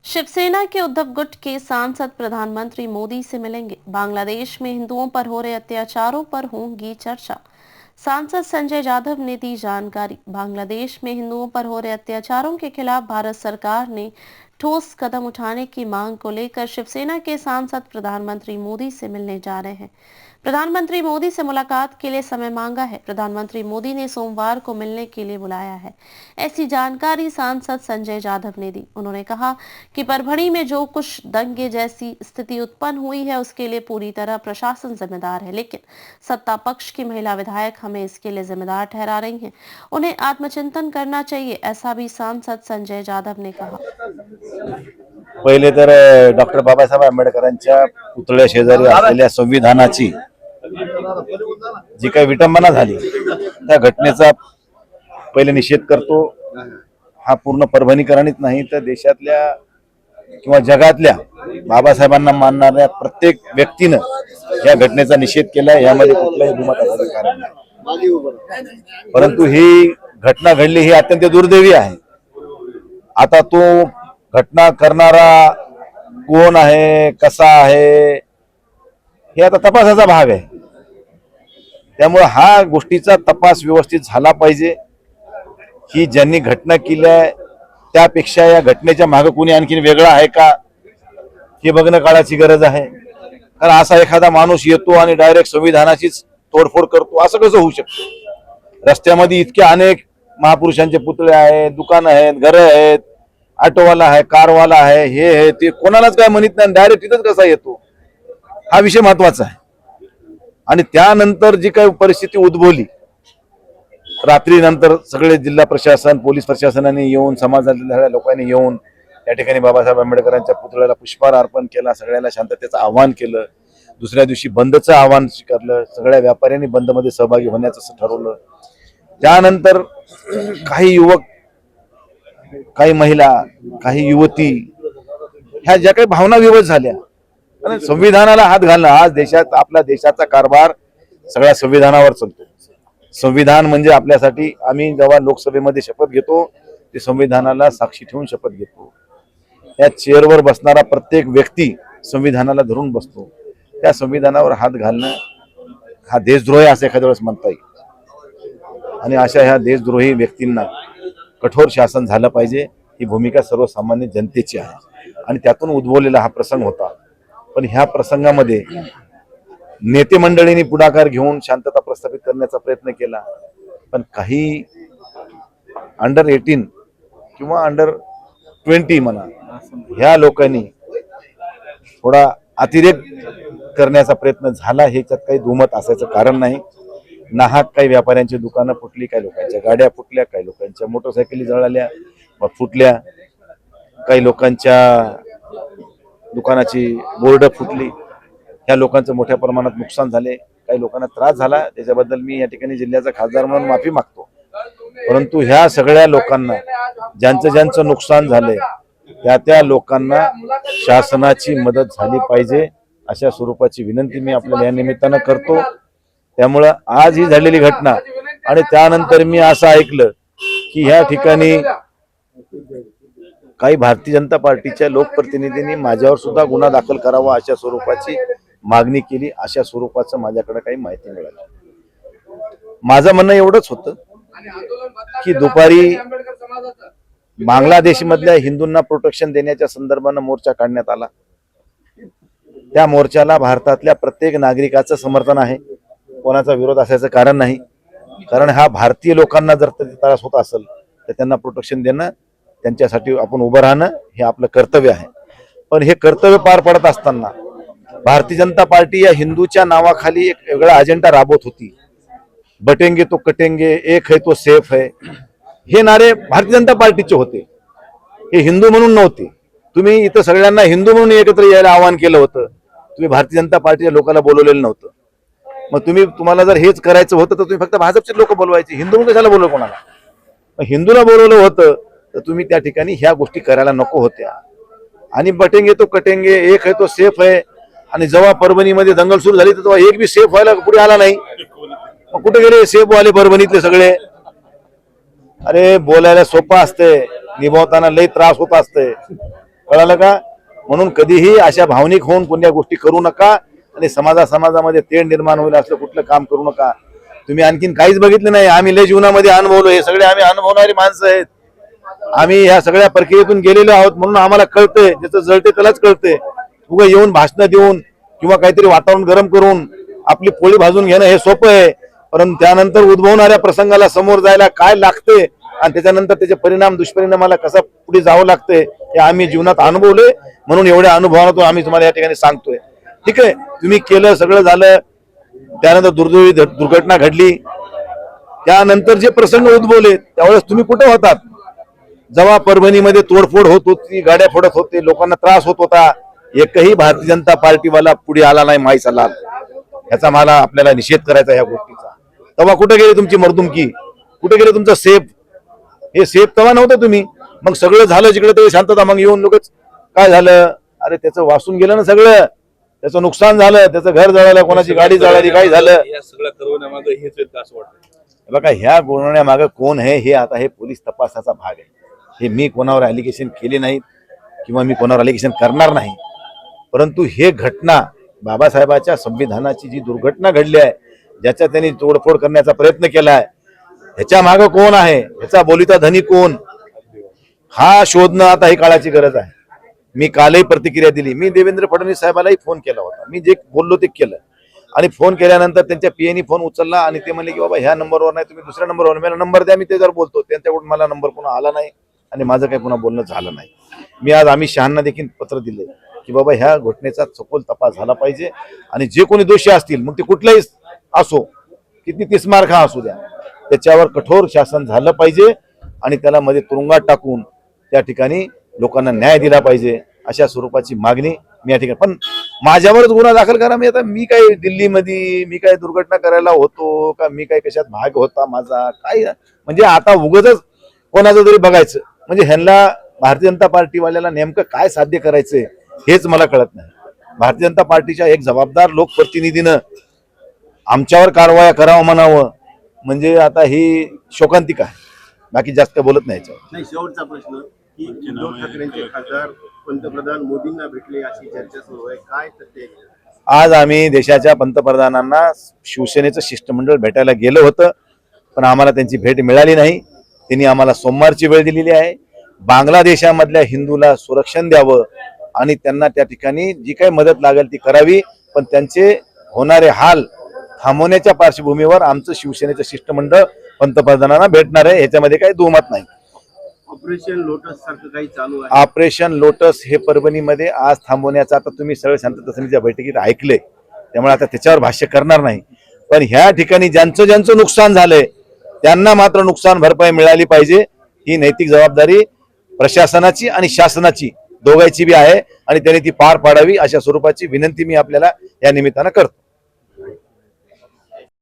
शिवसेना के उद्धव गुट के सांसद प्रधानमंत्री मोदी से मिलेंगे। बांग्लादेश में हिंदुओं पर हो रहे अत्याचारों पर होगी चर्चा। सांसद संजय जाधव ने दी जानकारी। बांग्लादेश में हिंदुओं पर हो रहे अत्याचारों के खिलाफ भारत सरकार ने ठोस कदम उठाने की मांग को लेकर शिवसेना के सांसद प्रधानमंत्री मोदी से मिलने जा रहे हैं। प्रधानमंत्री मोदी से मुलाकात के लिए समय मांगा है। प्रधानमंत्री मोदी ने सोमवार को मिलने के लिए बुलाया है, ऐसी जानकारी सांसद संजय जाधव ने दी। उन्होंने कहा कि परभणी में जो कुछ दंगे जैसी स्थिति उत्पन्न हुई है उसके लिए पूरी तरह प्रशासन जिम्मेदार है, लेकिन सत्ता पक्ष की महिला विधायक हमें इसके लिए जिम्मेदार ठहरा रही हैं। उन्हें आत्मचिंतन करना चाहिए, ऐसा भी सांसद संजय जाधव ने कहा। पहिले तर डॉक्टर बाबासाहेब आंबेडकरांच्या पुतळ्या शेजारी असलेल्या संविधानाची जी काही विटंबना झाली त्या घटनेचा पहिले निषेध करतो। हा पूर्ण परभणीकरणीच नाही तर देशातल्या किंवा जगातल्या बाबासाहेबांना मानणाऱ्या प्रत्येक व्यक्तीनं या घटनेचा निषेध केला। यामध्ये कुठलाही दुमत असण्याचं कारण नाही, परंतु ही घटना घडली ही अत्यंत दुर्दैवी आहे। आता तो घटना करणारा कोण आहे, कसा आहे, हे आता तपासाचा भाग आहे। त्यामुळे हा गोष्टीचा तपास व्यवस्थित झाला पाहिजे। ही ज्यांनी घटना केली आहे त्यापेक्षा या घटनेच्या मागे कोणी आणखीन वेगळा आहे का हे बघणं काळाची गरज आहे। कारण असा एखादा माणूस येतो आणि डायरेक्ट संविधानाचीच तोडफोड करतो, असं कसं होऊ शकतं? रस्त्यामध्ये इतके अनेक महापुरुषांचे पुतळे आहेत, दुकानं आहेत, घरं आहेत, ऑटोवाला आहे, कारवाला आहे, हे आहे ते, कोणालाच काय म्हणत नाही, डायरेक्ट तिथंच कसा येतो, हा विषय महत्वाचा आहे। आणि त्यानंतर जी काही परिस्थिती उद्भवली रात्री नंतर सगळे जिल्हा प्रशासन, पोलीस प्रशासनाने येऊन, समाजातल्या लोकांनी येऊन त्या ठिकाणी बाबासाहेब आंबेडकरांच्या पुतळ्याला पुष्पहार अर्पण केला, सगळ्यांना शांततेचं आवाहन केलं। दुसऱ्या दिवशी बंदचं आवाहन स्वीकारलं, सगळ्या व्यापाऱ्यांनी बंदमध्ये सहभागी होण्याचं ठरवलं। त्यानंतर काही युवक, काही महिला, काही युवती ह्या ज्या काही भावना विवश झाल्या आणि संविधानाला हात घालणं, आज देशात आपल्या देशाचा कारभार सगळ्या संविधानावर चालतो। संविधान म्हणजे आपल्यासाठी, आम्ही जेव्हा लोकसभेमध्ये शपथ घेतो ते संविधानाला साक्षी ठेवून शपथ घेतो। त्या चेअरवर बसणारा प्रत्येक व्यक्ती संविधानाला धरून बसतो। त्या संविधानावर हात घालणं हा देशद्रोही असं एखाद्या वेळेस म्हणता येईल। आणि अशा ह्या देशद्रोही व्यक्तींना कठोर शासन झालं पाहिजे, ही भूमिका सर्वसामान्य जनतेची आहे आणि त्यातून उद्भवलेला हा प्रसंग होता। पण ह्या प्रसंगामध्ये नेते मंडळींनी पुढाकार घेऊन शांतता प्रस्थापित करण्याचा प्रयत्न केला, पण काही अंडर 18 किंवा अंडर 20 म्हणा ह्या लोकांनी थोडा अतिरेक करण्याचा प्रयत्न झाला, ह्याच्यात काही दुमत असायचं कारण नाही। नाहक काही व्यापाऱ्यांची दुकानं फुटली, काही लोकांच्या गाड्या फुटल्या, काही लोकांच्या मोटरसायकली जळाल्या फुटल्या, काही लोकांच्या दुकानाची बोर्ड फुटली, ह्या लोकांचं मोठ्या प्रमाणात नुकसान झाले, काही लोकांना त्रास झाला। त्याच्याबद्दल मी या ठिकाणी जिल्ह्याचा खासदार म्हणून माफी मागतो। परंतु ह्या सगळ्या लोकांना ज्यांचं नुकसान झालंय त्या लोकांना शासनाची मदत झाली पाहिजे, अशा स्वरूपाची विनंती मी आपल्याला या निमित्तानं करतो। त्यामुळं आज ही झालेली घटना आणि त्यानंतर मी असं ऐकलं की ह्या ठिकाणी काही भारतीय जनता पार्टीच्या लोकप्रतिनिधींनी माझ्यावर सुद्धा गुन्हा दाखल करावा अशा स्वरूपाची मागणी केली, अशा स्वरूपाचं माझ्याकडे काही माहिती मिळाली। माझं म्हणणं एवढंच होतं की दुपारी बांगलादेशमधल्या हिंदूंना प्रोटेक्शन देण्याच्या संदर्भानं मोर्चा काढण्यात आला। त्या मोर्चाला भारतातल्या प्रत्येक नागरिकाचं समर्थन आहे, कोणाचा विरोध असायचं कारण नाही। कारण हा भारतीय लोकांना जर त्रास होत असेल तर त्यांना प्रोटेक्शन देणं, त्यांच्यासाठी आपण उभं राहणं हे आपलं कर्तव्य आहे। पण हे कर्तव्य पार पडत असताना भारतीय जनता पार्टी या हिंदूच्या नावाखाली एक वेगळा अजेंडा राबवत होती। बटेंगे तो कटेंगे, एक है तो सेफ है, हे नारे भारतीय जनता पार्टीचे होते, हे हिंदू म्हणून नव्हते। तुम्ही इथं सगळ्यांना हिंदू म्हणून एकत्र यायला आवाहन केलं होतं, तुम्ही भारतीय जनता पार्टीच्या लोकांना बोलवलेलं नव्हतं। मग तुम्हाला जर हेच करायचं होतं तर तुम्ही फक्त भाजपचे लोक बोलवायचे, हिंदू म्हणून कशाला बोलवलं कोणाला? हिंदूला बोलवलं होतं तर तुम्ही त्या ठिकाणी ह्या गोष्टी करायला नको होत्या। आणि बटेंगे तो कटेंगे, एक है तो सेफ है, आणि जेव्हा परभणीमध्ये दंगल सुरू झाली तर तेव्हा एक बी सेफ व्हायला पुढे आला नाही। मग कुठे गेले सेफ वाले परभणीतले सगळे? अरे बोलायला सोपं असते, निभावताना लई त्रास होत असते। कळालं का? म्हणून कधीही अशा भावनिक होऊन कोणत्या गोष्टी करू नका आणि समाजामध्ये तेढ निर्माण होईल असलं कुठलं काम करू नका. तुम्ही आणखीन काहीच बघितलं नाही. आम्ही लय जीवनामध्ये अनुभवलो, हे सगळे आम्ही अनुभवणारी माणसं आहेत. आम्ही ह्या सगळ्या प्रक्रियेतून गेलेलो आहोत म्हणून आम्हाला कळतंय. ज्याचं जळते त्यालाच कळतंय. उगा येऊन भाषणं देऊन किंवा काहीतरी वातावरण गरम करून आपली पोळी भाजून घेणं हे सोपं आहे, परंतु त्यानंतर उद्भवणाऱ्या प्रसंगाला समोर जायला काय लागते आणि त्याच्यानंतर त्याचे परिणाम दुष्परिणामाला कसा पुढे जावं लागते हे आम्ही जीवनात अनुभवले. म्हणून एवढ्या अनुभवातून आम्ही तुम्हाला या ठिकाणी सांगतोय. ठीक आहे, तुम्ही केलं, सगळं झालं, त्यानंतर दुर्दैवी दुर्घटना घडली, त्यानंतर जे प्रसंग उद्भवले त्यावेळेस तुम्ही कुठे होतात? जेव्हा परभणीमध्ये तोडफोड होत होती, गाड्या फोडत होते, लोकांना त्रास होत होता, एकही भारतीय जनता पार्टीवाला पुढे आला नाही. माहीचा लाल याचा मला आपल्याला निषेध करायचा या गोष्टीचा. तेव्हा कुठे गेले तुमची मर्दुमकी? कुठे गेले तुमचं सेफ? हे सेफ तेव्हा नव्हतं तुम्ही. मग सगळं झालं जिकडे ते शांतता, मग येऊन लोकच काय झालं? अरे त्याचं वासून गेलं ना सगळं, त्याचं नुकसान झालं, त्याचं घर जळालं, कोणाची गाडी जळाली, काय झालं? या सगळ्या करवण्यामागे हेच आहेत असं वाटतं. बघा, ह्या गोळण्यामागे कोण आहे हे आता हे पोलीस तपासाचा भाग आहे. हे मी कोणावर ॲलिगेशन केले नाहीत किंवा मी कोणावर ॲलिगेशन करणार नाही, परंतु हे घटना बाबासाहेबाच्या संविधानाची जी दुर्घटना घडली आहे, ज्याच्या त्यांनी तोडफोड करण्याचा प्रयत्न केला आहे, ह्याच्या मागे कोण आहे, ह्याचा बोलिता धनी कोण, हा शोधणं आता ही काळाची गरज आहे. मी कालही प्रतिक्रिया दिली. मी देवेंद्र फडणवीस साहेबांनाही फोन केला होता. मी जे बोललो ते केलं आणि फोन केल्यानंतर त्यांच्या पीएनी फोन उचलला आणि ते म्हणले की बाबा ह्या नंबरवर नाही, तुम्ही दुसऱ्या नंबरवर, मला नंबर द्या, मी त्याच्यावर बोलतो. त्यांच्याकडून मला नंबर पुन्हा आला नाही आणि माझं काही पुन्हा बोलणं झालं नाही. मी आज अमित शहांना देखील पत्र दिले की बाबा ह्या घटनेचा सखोल तपास झाला पाहिजे आणि जे कोणी दोषी असतील, मग ते कुठलाही असो, किती 30 मार्का असू द्या, त्याच्यावर कठोर शासन झालं पाहिजे आणि त्याला मध्ये तुरुंगात टाकून त्या ठिकाणी लोकांना न्याय दिला पाहिजे, अशा स्वरूपाची मागणी मी या ठिकाणी. पण माझ्यावरच गुन्हा दाखल करा. मी काय दिल्लीमध्ये मी काय दुर्घटना करायला होतो का? मी काय कशात भाग होता माझा काय? म्हणजे आता उगाचच कोणाचं तरी बघायचं. म्हणजे ह्यांना भारतीय जनता पार्टीवाल्याला नेमकं काय साध्य करायचंय हेच मला कळत नाही. भारतीय जनता पार्टीच्या एक जबाबदार लोकप्रतिनिधीनं आमच्यावर कारवाया करावं म्हणावं म्हणजे आता ही शोकांतिका आहे. बाकी जास्त बोलत नाही याच्यावर. नाही, शेवटचा प्रश्न की उद्धव ठाकरेंचे खासदार पंतप्रधान मोदींना भेटले अशी चर्चा सुरू आहे, काय तथ्य? आज आम्ही देशाच्या पंतप्रधानांना शिवसेनेचं शिष्टमंडळ भेटायला गेलं होतं, पण आम्हाला त्यांची भेट मिळाली नाही. त्यांनी आम्हाला सोमवारची वेळ दिलेली आहे. बांगलादेशामधल्या हिंदूला संरक्षण द्यावं आणि त्यांना त्या ठिकाणी जी काही मदत लागेल ती करावी, पण त्यांचे होणारे हाल थांबवण्याच्या पार्श्वभूमीवर आमचं शिवसेनेचं शिष्टमंडळ पंतप्रधानांना भेटणार आहे, ह्याच्यामध्ये काही दुमत नाही. ऑपरेशन लोटस सारखं काही चालू आहे? ऑपरेशन लोटस हे परभणीमध्ये आज थांबवण्याचं आता तुम्ही सगळं शांतता समितीच्या बैठकीत ऐकले, त्यामुळे आता त्याच्यावर भाष्य करणार नाही. पण ह्या ठिकाणी ज्यांचं नुकसान झालंय त्यांना मात्र नुकसान भरपाई मिळाली पाहिजे. ही नैतिक जबाबदारी प्रशासनाची आणि शासनाची दोघांची बी आहे आणि त्यांनी ती पार पाडावी, अशा स्वरूपाची विनंती मी आपल्याला या निमित्तानं करतो.